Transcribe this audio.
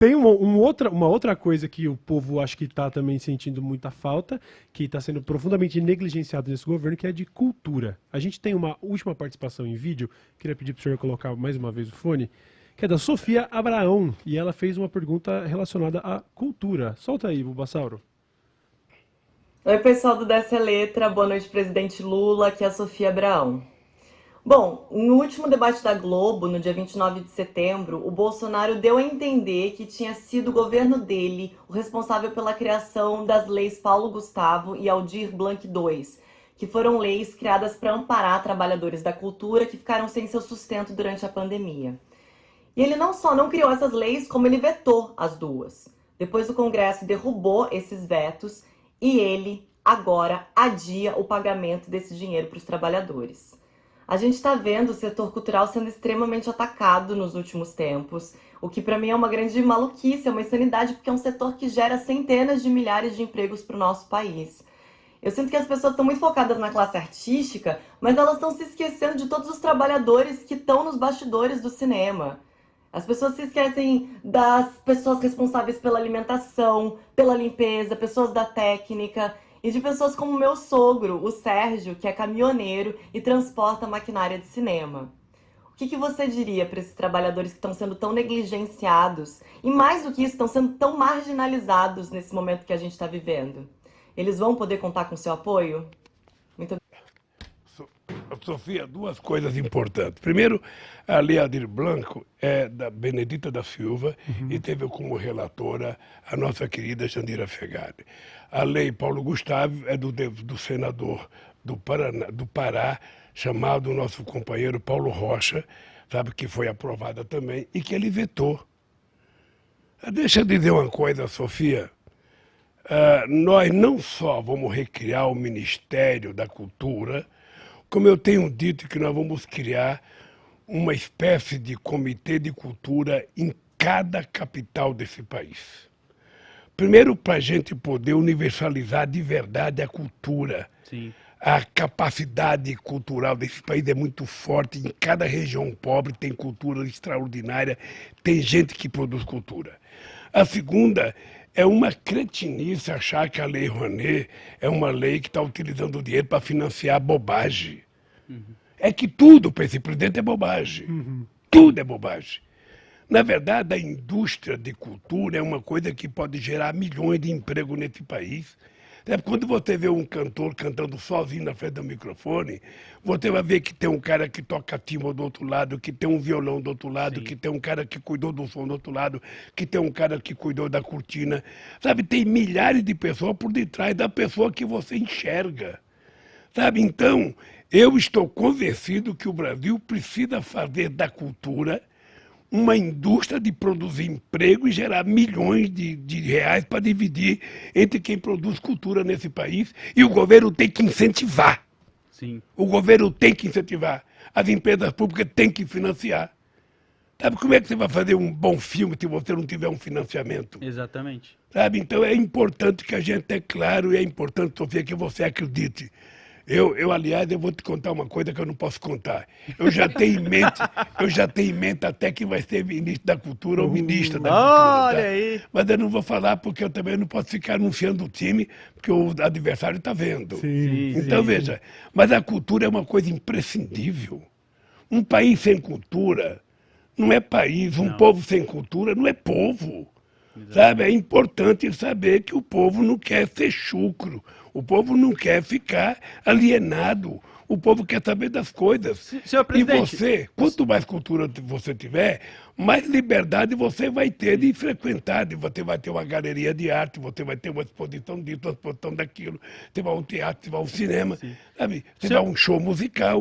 Tem uma outra coisa que o povo acho que está também sentindo muita falta, que está sendo profundamente negligenciado nesse governo, que é de cultura. A gente tem uma última participação em vídeo, queria pedir para o senhor colocar mais uma vez o fone, que é da Sofia Abraão, e ela fez uma pergunta relacionada à cultura. Solta aí, Bulbasauro. Oi, pessoal do Dessa Letra, boa noite, presidente Lula, aqui é a Sofia Abraão. Bom, no último debate da Globo, no dia 29 de setembro, o Bolsonaro deu a entender que tinha sido o governo dele o responsável pela criação das leis Paulo Gustavo e Aldir Blanc II, que foram leis criadas para amparar trabalhadores da cultura que ficaram sem seu sustento durante a pandemia. E ele não só não criou essas leis, como ele vetou as duas. Depois o Congresso derrubou esses vetos e ele agora adia o pagamento desse dinheiro para os trabalhadores. A gente está vendo o setor cultural sendo extremamente atacado nos últimos tempos, o que para mim é uma grande maluquice, é uma insanidade, porque é um setor que gera centenas de milhares de empregos para o nosso país. Eu sinto que as pessoas estão muito focadas na classe artística, mas elas estão se esquecendo de todos os trabalhadores que estão nos bastidores do cinema. As pessoas se esquecem das pessoas responsáveis pela alimentação, pela limpeza, pessoas da técnica e de pessoas como meu sogro, o Sérgio, que é caminhoneiro e transporta maquinária de cinema. O que você diria para esses trabalhadores que estão sendo tão negligenciados e, mais do que isso, estão sendo tão marginalizados nesse momento que a gente está vivendo? Eles vão poder contar com seu apoio? Muito Sofia, duas coisas importantes. Primeiro, a Lei Aldir Blanc é da Benedita da Silva e teve como relatora a nossa querida Jandira Fegali. A Lei Paulo Gustavo é do senador do Pará, chamado nosso companheiro Paulo Rocha, sabe, que foi aprovada também e que ele vetou. Deixa eu dizer uma coisa, Sofia. Nós não só vamos recriar o Ministério da Cultura, como eu tenho dito que nós vamos criar uma espécie de comitê de cultura em cada capital desse país. Primeiro, para a gente poder universalizar de verdade a cultura. Sim. A capacidade cultural desse país é muito forte. Em cada região pobre tem cultura extraordinária, tem gente que produz cultura. A segunda é uma cretinice achar que a Lei Rouanet é uma lei que está utilizando o dinheiro para financiar bobagem. É que tudo para esse presidente é bobagem. Tudo é bobagem. Na verdade, a indústria de cultura é uma coisa que pode gerar milhões de empregos nesse país. Quando você vê um cantor cantando sozinho na frente do microfone, você vai ver que tem um cara que toca timbre do outro lado, que tem um violão do outro lado, sim, que tem um cara que cuidou do som do outro lado, que tem um cara que cuidou da cortina. Sabe, tem milhares de pessoas por detrás da pessoa que você enxerga. Sabe, então, eu estou convencido que o Brasil precisa fazer da cultura uma indústria de produzir emprego e gerar milhões de reais para dividir entre quem produz cultura nesse país. E o governo tem que incentivar. Sim. O governo tem que incentivar. As empresas públicas têm que financiar. Sabe como é que você vai fazer um bom filme se você não tiver um financiamento? Exatamente. Sabe, então é importante que a gente tenha claro e é importante, Sofia, que você acredite. Aliás, eu vou te contar uma coisa que eu não posso contar. Eu já tenho em mente até que vai ser ministro da Cultura ou ministra da Cultura. Olha Tá? aí! Mas eu não vou falar porque eu também não posso ficar anunciando o time, porque o adversário está vendo. Sim, Então, sim. veja, mas a cultura é uma coisa imprescindível. Um país sem cultura não é país, um povo sem cultura não é povo. Sabe? É importante saber que o povo não quer ser chucro, o povo não quer ficar alienado, o povo quer saber das coisas. Senhor presidente, E você, quanto mais cultura você tiver, mais liberdade você vai ter de frequentar. Você vai ter uma galeria de arte, você vai ter uma exposição disso, uma exposição daquilo, você vai ao teatro, você vai ao cinema, sabe? Você vai a um show musical.